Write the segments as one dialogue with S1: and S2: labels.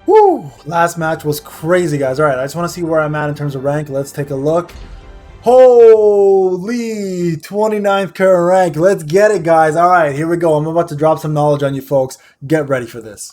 S1: Woo! Last match was crazy, guys. All right, I just want to see where I'm at in terms of rank. Let's take a look. Holy 29th current rank. Let's get it, guys. All right, here we go. I'm about to drop some knowledge on you folks. Get ready for this.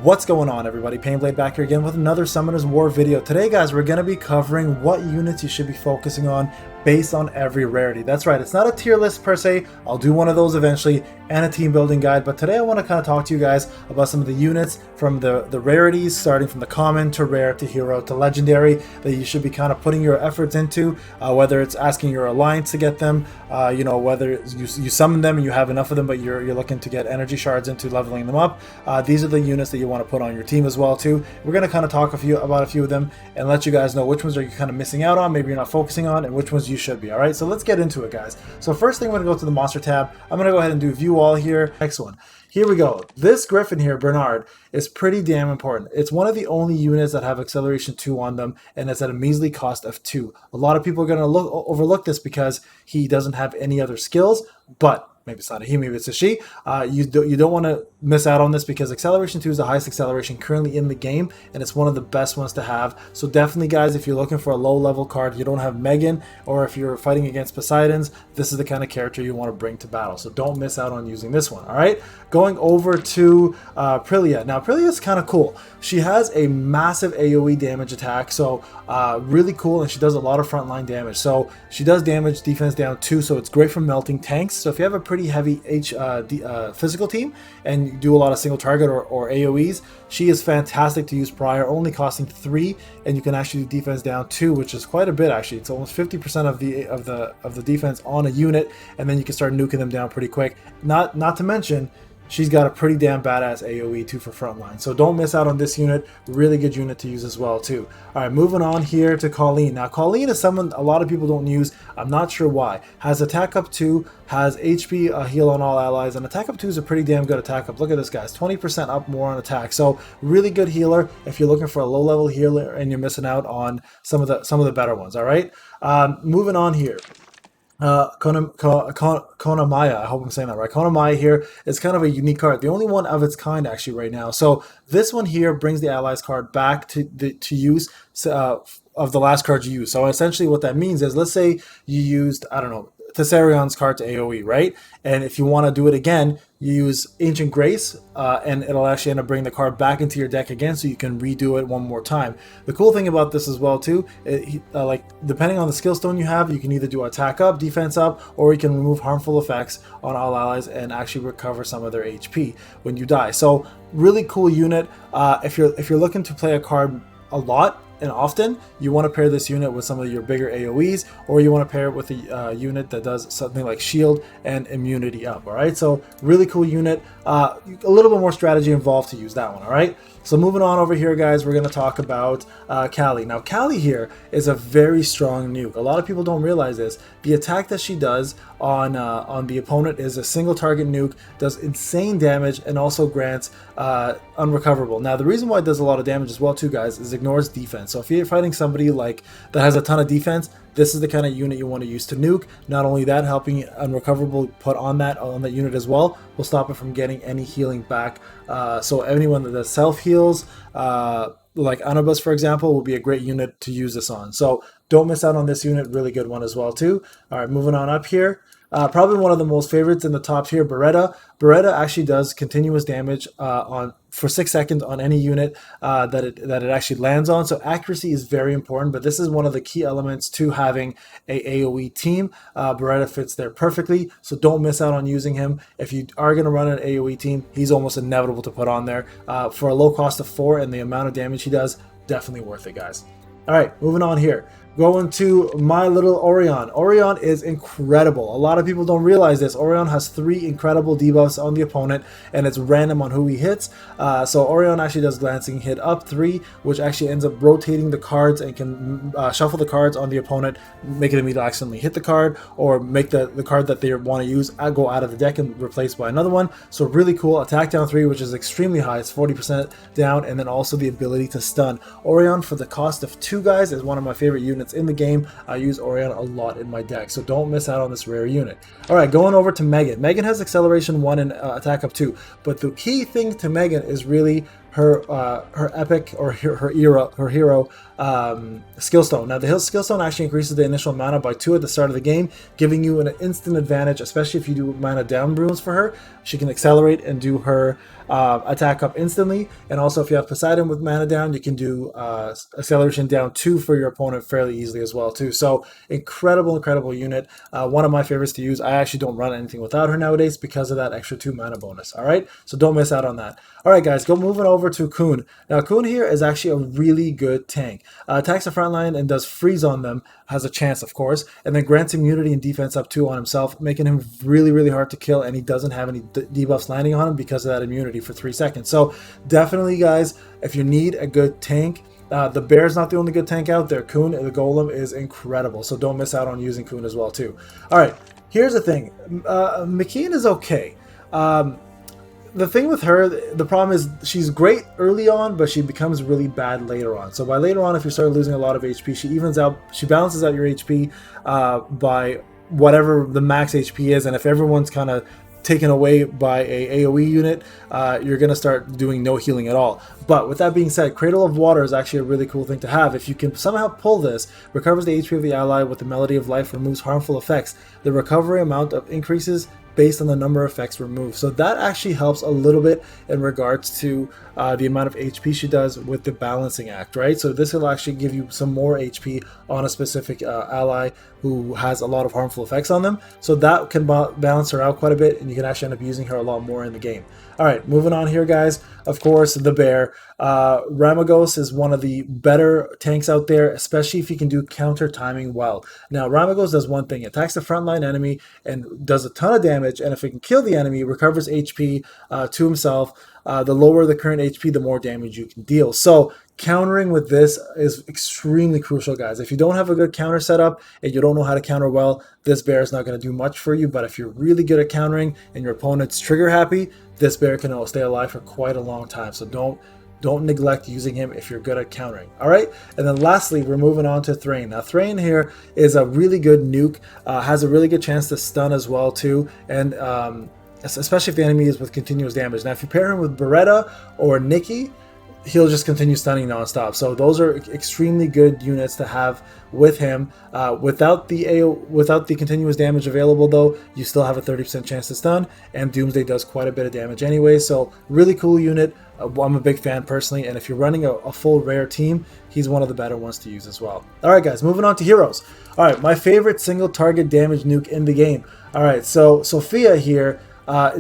S1: What's going on, everybody? Payneblade back here again with another Summoner's War video. Today, guys, we're going to be covering what units you should be focusing on based on every rarity. That's right, it's not a tier list per se. I'll do one of those eventually, and a team building guide, but today I want to kind of talk to you guys about some of the units from the rarities, starting from the common to rare to hero to legendary, that you should be kind of putting your efforts into, whether it's asking your alliance to get them, you know, whether you summon them and you have enough of them but you're looking to get energy shards into leveling them up. These are the units that you want to put on your team as well too. We're going to kind of talk about a few of them and let you guys know which ones are you kind of missing out on, maybe you're not focusing on, and which ones you should be. All right, so let's get into it, guys. So first thing, I'm going to go to the monster tab. I'm going to go ahead and do view all here. Next one. Here we go. This Griffin here, Bernard, is pretty damn important. It's one of the only units that have acceleration 2 on them, and it's at a measly cost of 2. A lot of people are going to overlook this because he doesn't have any other skills, but maybe it's not a he, maybe it's a she. You don't want to miss out on this because acceleration 2 is the highest acceleration currently in the game, and it's one of the best ones to have. So definitely, guys, if you're looking for a low level card, you don't have Megan, or if you're fighting against Poseidons, this is the kind of character you want to bring to battle. So don't miss out on using this one. All right, going over to Prelia. Now Prelia is kind of cool. She has a massive AoE damage attack, so really cool, and she does a lot of frontline damage. So she does damage defense down 2, so it's great for melting tanks. So if you have a pretty heavy physical team and you do a lot of single target or AoEs, she is fantastic to use prior, only costing 3, and you can actually do defense down 2, which is quite a bit actually. It's almost 50% of the defense on a unit, and then you can start nuking them down pretty quick. Not to mention, she's got a pretty damn badass AoE too for frontline. So don't miss out on this unit. Really good unit to use as well too. All right, moving on here to Colleen. Now Colleen is someone a lot of people don't use. I'm not sure why. Has attack up 2, has HP heal on all allies, and attack up 2 is a pretty damn good attack up. Look at this, guys, 20% up more on attack. So really good healer if you're looking for a low level healer and you're missing out on some of the better ones. All right, moving on here. Konamai, I hope I'm saying that right. Konamai here is kind of a unique card, the only one of its kind actually right now. So this one here brings the allies card back to use of the last card you used. So essentially what that means is, let's say you used, I don't know, Tesarion's card to AoE, right? And if you want to do it again, you use Ancient Grace, and it'll actually end up bringing the card back into your deck again, so you can redo it one more time. The cool thing about this as well too, like depending on the skill stone you have, you can either do attack up, defense up, or you can remove harmful effects on all allies and actually recover some of their HP when you die. So really cool unit. If you're looking to play a card a lot and often, you want to pair this unit with some of your bigger AoEs, or you want to pair it with a unit that does something like shield and immunity up. All right, so really cool unit. A little bit more strategy involved to use that one. All right, so moving on over here, guys, we're going to talk about Cali. Now Cali here is a very strong nuke. A lot of people don't realize this. The attack that she does on the opponent is a single target nuke, does insane damage, and also grants unrecoverable. Now the reason why it does a lot of damage as well too, guys, is ignores defense. So if you're fighting somebody like that has a ton of defense, this is the kind of unit you want to use to nuke. Not only that, helping unrecoverable put on that unit as well will stop it from getting any healing back. So anyone that self heals, like Anubis for example, will be a great unit to use this on. So don't miss out on this unit. Really good one as well too. All right, moving on up here. Probably one of the most favorites in the top here, Beretta. Beretta actually does continuous damage for 6 seconds on any unit that it actually lands on. So accuracy is very important, but this is one of the key elements to having a AoE team. Beretta fits there perfectly, so don't miss out on using him. If you are going to run an AoE team, he's almost inevitable to put on there. For a low cost of 4 and the amount of damage he does, definitely worth it, guys. All right, moving on here. Going to my little Orion. Orion is incredible. A lot of people don't realize this. Orion has 3 incredible debuffs on the opponent, and it's random on who he hits. So Orion actually does glancing hit up 3, which actually ends up rotating the cards and can shuffle the cards on the opponent, making them either accidentally hit the card or make the card that they want to use go out of the deck and replaced by another one. So really cool. Attack down 3, which is extremely high. It's 40% down, and then also the ability to stun. Orion for the cost of 2 guys is one of my favorite units in the game. I use Orion a lot in my deck, so don't miss out on this rare unit. Alright, going over to Megan. Megan has acceleration 1 and attack up 2, but the key thing to Megan is really her epic or her hero skill stone. Now the skill stone actually increases the initial mana by 2 at the start of the game, giving you an instant advantage, especially if you do mana down runes for her. She can accelerate and do her attack up instantly, and also if you have Poseidon with mana down, you can do acceleration down 2 for your opponent fairly easily as well too. So incredible unit. One of my favorites to use. I actually don't run anything without her nowadays because of that extra 2 mana bonus. All right, so don't miss out on that. All right, guys, moving over to Coon. Now Coon here is actually a really good tank. Attacks the front line and does freeze on them, has a chance of course, and then grants immunity and defense up 2 on himself, making him really hard to kill, and he doesn't have any debuffs landing on him because of that immunity for 3 seconds. So definitely guys, if you need a good tank, the bear's not the only good tank out there. Coon, the golem, is incredible, so don't miss out on using Coon as well too. All right, here's the thing. mckean is okay. The thing with her, the problem is she's great early on, but she becomes really bad later on. So by later on, if you start losing a lot of HP, she balances out your HP by whatever the max HP is, and if everyone's kind of taken away by a AoE unit, you're going to start doing no healing at all. But with that being said, Cradle of Water is actually a really cool thing to have. If you can somehow pull this, recovers the HP of the ally with the Melody of Life, removes harmful effects. The recovery amount of increases based on the number of effects removed. So that actually helps a little bit in regards to the amount of HP she does with the balancing act, right? So this will actually give you some more HP on a specific ally who has a lot of harmful effects on them. So that can balance her out quite a bit, and you can actually end up using her a lot more in the game. All right, moving on here, guys. Of course, the bear. Ramagos is one of the better tanks out there, especially if you can do counter timing well. Now, Ramagos does one thing. It attacks the frontline enemy and does a ton of damage, and if it can kill the enemy, recovers HP to himself. The lower the current HP, the more damage you can deal. So countering with this is extremely crucial, guys. If you don't have a good counter setup and you don't know how to counter well, this bear is not going to do much for you. But if you're really good at countering and your opponent's trigger happy, this bear can stay alive for quite a long time. So don't neglect using him if you're good at countering. All right, and then lastly, we're moving on to Thrain. Now Thrain here is a really good nuke, has a really good chance to stun as well too, and especially if the enemy is with continuous damage. Now if you pair him with Beretta or Nikki, he'll just continue stunning nonstop. So those are extremely good units to have with him. Without the continuous damage available though, you still have a 30% chance to stun, and Doomsday does quite a bit of damage anyway. So really cool unit. I'm a big fan personally, and if you're running a full rare team, he's one of the better ones to use as well. Alright guys, moving on to heroes. Alright, my favorite single target damage nuke in the game. Alright, so Sophia here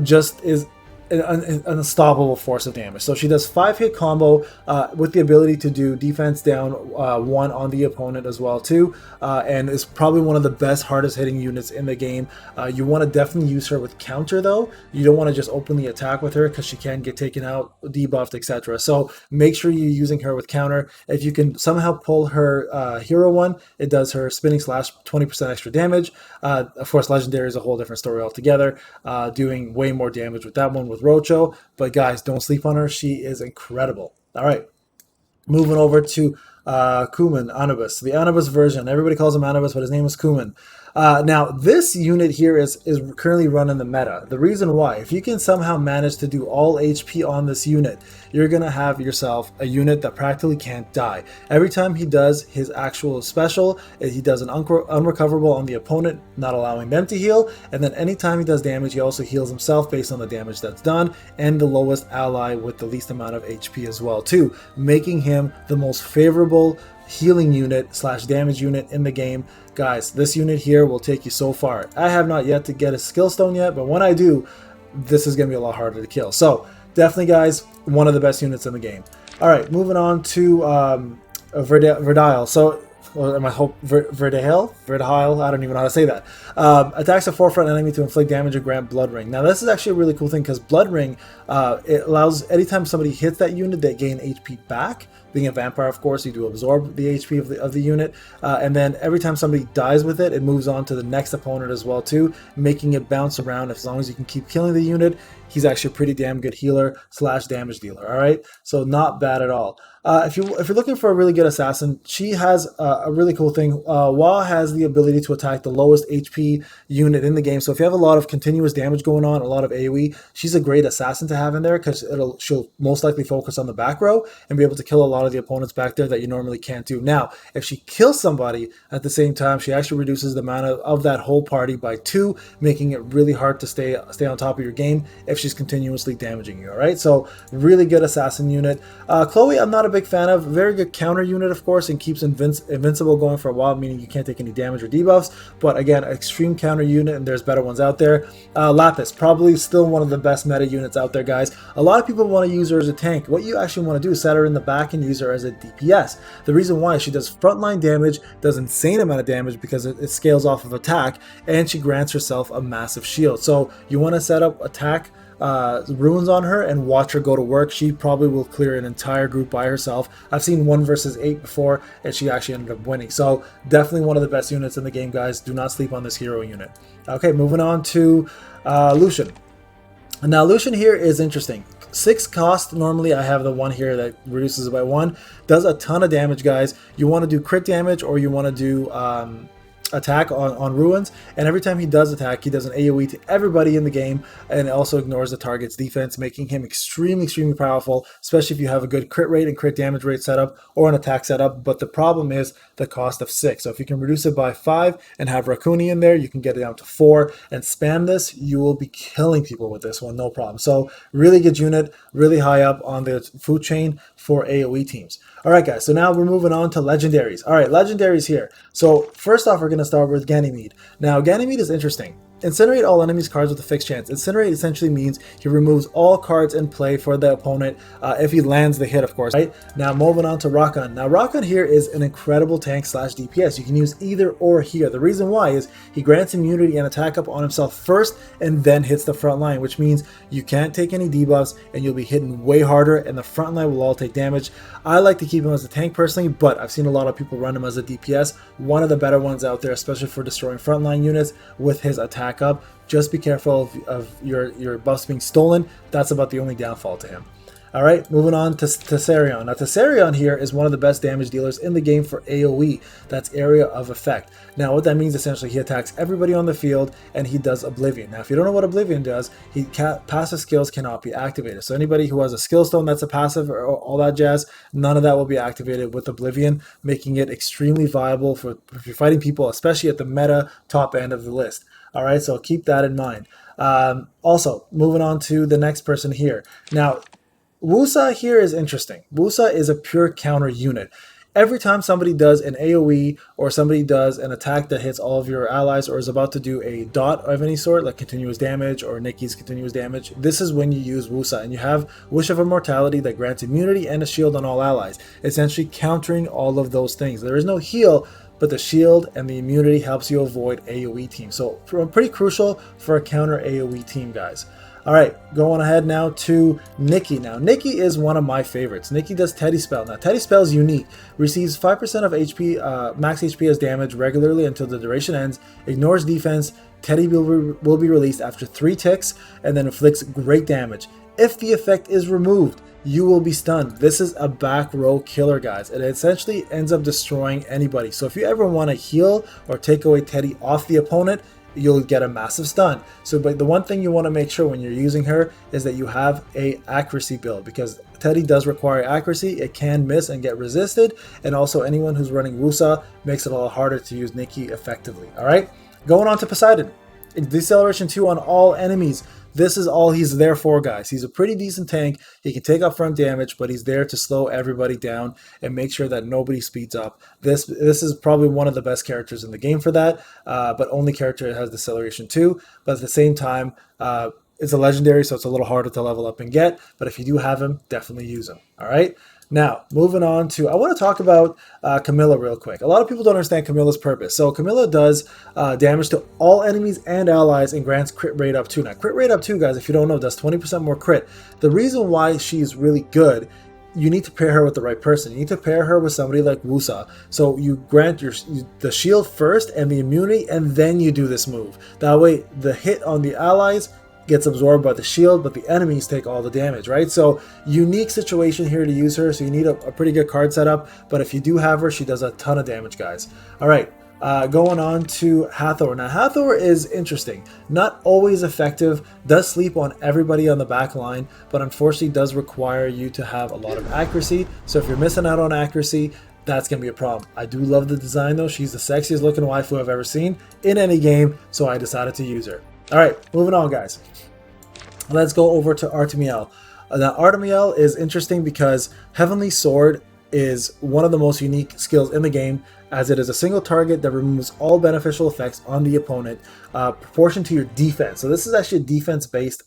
S1: just is an unstoppable force of damage. So she does 5-hit combo with the ability to do defense down 1 on the opponent as well too, and is probably one of the best, hardest hitting units in the game. You want to definitely use her with counter though. You don't want to just openly attack with her because she can get taken out, debuffed, etc. So make sure you're using her with counter. If you can somehow pull her hero one, it does her spinning slash 20% extra damage. Of course, legendary is a whole different story altogether, doing way more damage with that one with Rocho, but guys, don't sleep on her. She is incredible. All right, moving over to Kuman, Anubis, the Anubis version. Everybody calls him Anubis, but his name is Kuman. Now, this unit here is currently running the meta. The reason why, if you can somehow manage to do all HP on this unit, you're going to have yourself a unit that practically can't die. Every time he does his actual special, he does an unrecoverable on the opponent, not allowing them to heal, and then anytime he does damage, he also heals himself based on the damage that's done, and the lowest ally with the least amount of HP as well too, making him the most favorable healing unit slash damage unit in the game. Guys, this unit here will take you so far. I have not yet to get a skill stone yet, but when I do, this is going to be a lot harder to kill. So definitely, guys, one of the best units in the game. All right, moving on to Verdi. So or am I hope Verdile? I don't even know how to say that. Attacks a forefront enemy to inflict damage or grant blood ring. Now this is actually a really cool thing because blood ring it allows anytime somebody hits that unit, they gain HP back. Being a vampire, of course, you do absorb the HP of the unit, and then every time somebody dies with it, it moves on to the next opponent as well too, making it bounce around. As long as you can keep killing the unit, he's actually a pretty damn good healer / damage dealer. All right, so not bad at all. If you're looking for a really good assassin, she has a really cool thing. Wa has the ability to attack the lowest HP unit in the game. So if you have a lot of continuous damage going on, a lot of AoE, she's a great assassin to have in there because she'll most likely focus on the back row and be able to kill a lot of the opponents back there that you normally can't do. Now, if she kills somebody at the same time, she actually reduces the amount of that whole party by 2, making it really hard to stay on top of your game if she's continuously damaging you. All right, so really good assassin unit. Chloe, I'm not a big fan of. Very good counter unit, of course, and keeps invincible going for a while, meaning you can't take any damage or debuffs. But again, extreme counter unit, and there's better ones out there. Lapis, probably still one of the best meta units out there, guys. A lot of people want to use her as a tank. What you actually want to do is set her in the back and use her as a DPS. The reason why is she does frontline damage, does insane amount of damage because it scales off of attack, and she grants herself a massive shield. So you want to set up attack runes on her and watch her go to work. She probably will clear an entire group by herself. I've seen 1 versus 8 before, and she actually ended up winning. So definitely one of the best units in the game, guys. Do not sleep on this hero unit. Okay, moving on to Lucian. Now Lucian here is interesting. 6 cost. Normally I have the one here that reduces it by 1. Does a ton of damage, guys. You want to do crit damage, or you want to do attack on ruins, and every time he does attack, he does an AoE to everybody in the game, and it also ignores the target's defense, making him extremely powerful, especially if you have a good crit rate and crit damage rate setup or an attack setup. But the problem is the cost of 6. So if you can reduce it by 5 and have Raccoon in there, you can get it down to 4 and spam this. You will be killing people with this one, no problem. So really good unit, really high up on the food chain for AoE teams. All right, guys, so now we're moving on to legendaries. All right, legendaries here. So first off, we're going to start with Ganymede. Now, Ganymede is interesting. Incinerate all enemies' cards with a fixed chance. Incinerate essentially means he removes all cards in play for the opponent if he lands the hit, of course. Right? Now, moving on to Rakon. Now, Rakon here is an incredible tank / DPS. You can use either or here. The reason why is he grants immunity and attack up on himself first and then hits the front line, which means you can't take any debuffs and you'll be hitting way harder, and the front line will all take damage. I like to keep him as a tank personally, but I've seen a lot of people run him as a DPS. One of the better ones out there, especially for destroying frontline units with his attack up. Just be careful of your buffs being stolen. That's about the only downfall to him. All right, moving on to Tesarion. Now, Tesarion here is one of the best damage dealers in the game for AoE. That's area of effect. Now, what that means, essentially, he attacks everybody on the field, and he does Oblivion. Now, if you don't know what Oblivion does, passive skills cannot be activated. So anybody who has a skill stone that's a passive or all that jazz, none of that will be activated with Oblivion, making it extremely viable for if you're fighting people, especially at the meta top end of the list. All right, so keep that in mind. Also, moving on to the next person here. Now, Wusa here is interesting. Wusa is a pure counter unit. Every time somebody does an AoE or somebody does an attack that hits all of your allies or is about to do a dot of any sort, like continuous damage or Nikki's continuous damage, this is when you use Wusa, and you have Wish of Immortality that grants immunity and a shield on all allies, essentially countering all of those things. There is no heal, but the shield and the immunity helps you avoid AoE teams. So pretty crucial for a counter AoE team, guys. All right, going ahead now to Nikki. Now, Nikki is one of my favorites. Nikki does Teddy Spell. Now, Teddy Spell is unique. Receives 5% of HP, max HP as damage regularly until the duration ends. Ignores defense. Teddy will be released after 3 ticks and then inflicts great damage. If the effect is removed, you will be stunned. This is a back row killer, guys. It essentially ends up destroying anybody. So if you ever want to heal or take away Teddy off the opponent, you'll get a massive stun. So, but the one thing you want to make sure when you're using her is that you have a accuracy build, because Teddy does require accuracy. It can miss and get resisted, and also anyone who's running Wusa makes it a lot harder to use Nikki effectively. All right, going on to Poseidon. Deceleration 2 on all enemies. This is all he's there for, guys. He's a pretty decent tank. He can take upfront damage, but he's there to slow everybody down and make sure that nobody speeds up. This is probably one of the best characters in the game for that, but only character that has Deceleration 2. But at the same time, it's a legendary, so it's a little harder to level up and get. But if you do have him, definitely use him. All right. Now, moving on to, I want to talk about Camilla real quick. A lot of people don't understand Camilla's purpose. So Camilla does damage to all enemies and allies and grants crit rate up 2. Now, crit rate up 2, guys, if you don't know, does 20% more crit. The reason why she's really good, you need to pair her with the right person. You need to pair her with somebody like Wusa. So you grant the shield first and the immunity, and then you do this move. That way, the hit on the allies gets absorbed by the shield, but the enemies take all the damage, right? So unique situation here to use her. So you need a pretty good card setup, but if you do have her, she does a ton of damage, guys. All right. Going on to Hathor. Now, Hathor is interesting. Not always effective, does sleep on everybody on the back line, but unfortunately does require you to have a lot of accuracy. So if you're missing out on accuracy, that's going to be a problem. I do love the design though. She's the sexiest looking waifu I've ever seen in any game, so I decided to use her. All right, moving on, guys. Let's go over to Artemiel. Now, Artemiel is interesting because Heavenly Sword is one of the most unique skills in the game, as it is a single target that removes all beneficial effects on the opponent, proportion to your defense. So this is actually a defense-based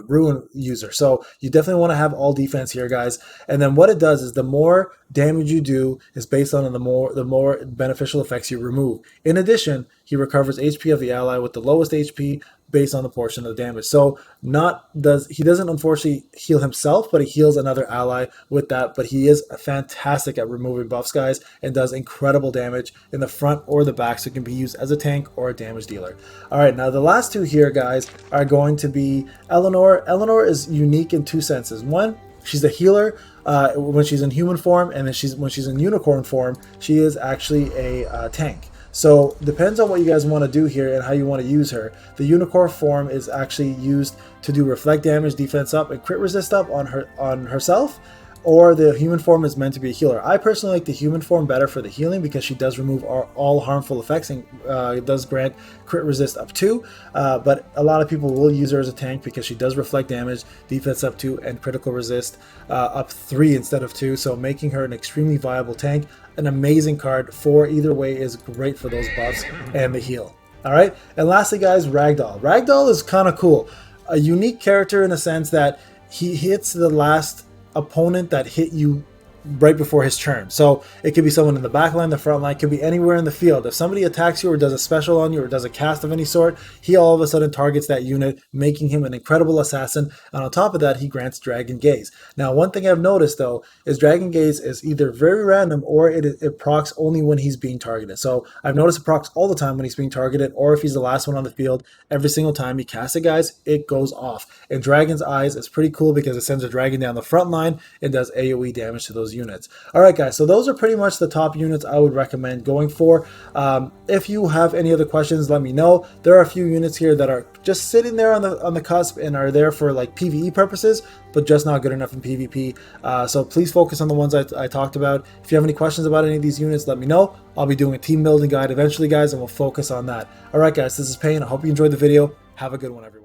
S1: ruin user. So you definitely want to have all defense here, guys. And then what it does is the more damage you do is based on the more beneficial effects you remove. In addition, he recovers HP of the ally with the lowest HP based on the portion of the damage. So he doesn't unfortunately heal himself, but he heals another ally with that. But he is fantastic at removing buffs, guys, and does incredible damage in the front or the back, so it can be used as a tank or a damage dealer. All right, now the last two here, guys, are going to be Eleanor. Eleanor is unique in two senses. One, she's a healer when she's in human form, and then when she's in unicorn form, she is actually a tank. So depends on what you guys want to do here and how you want to use her. The unicorn form is actually used to do reflect damage, defense up, and crit resist up on herself, or the human form is meant to be a healer. I personally like the human form better for the healing because she does remove all harmful effects and it does grant crit resist up 2. But a lot of people will use her as a tank because she does reflect damage, defense up 2, and critical resist up 3 instead of 2. So making her an extremely viable tank. An amazing card for either way is great for those buffs and the heal. All right. And lastly, guys, Ragdoll. Ragdoll is kind of cool. A unique character in the sense that he hits the last opponent that hit you right before his turn. So it could be someone in the back line, the front line, could be anywhere in the field. If somebody attacks you or does a special on you or does a cast of any sort, he all of a sudden targets that unit, making him an incredible assassin. And on top of that, he grants Dragon Gaze. Now, one thing I've noticed though is Dragon Gaze is either very random or it procs only when he's being targeted. So I've noticed it procs all the time when he's being targeted, or if he's the last one on the field. Every single time he casts it, guys, it goes off. And Dragon's Eyes is pretty cool because it sends a dragon down the front line and does AoE damage to those units. All right, guys, so those are pretty much the top units I would recommend going for. If you have any other questions, let me know. There are a few units here that are just sitting there on the cusp and are there for like PvE purposes, but just not good enough in PvP. So please focus on the ones I talked about. If you have any questions about any of these units, let me know. I'll be doing a team building guide eventually, guys, and we'll focus on that. All right, guys, this is Payne. I hope you enjoyed the video. Have a good one, everyone.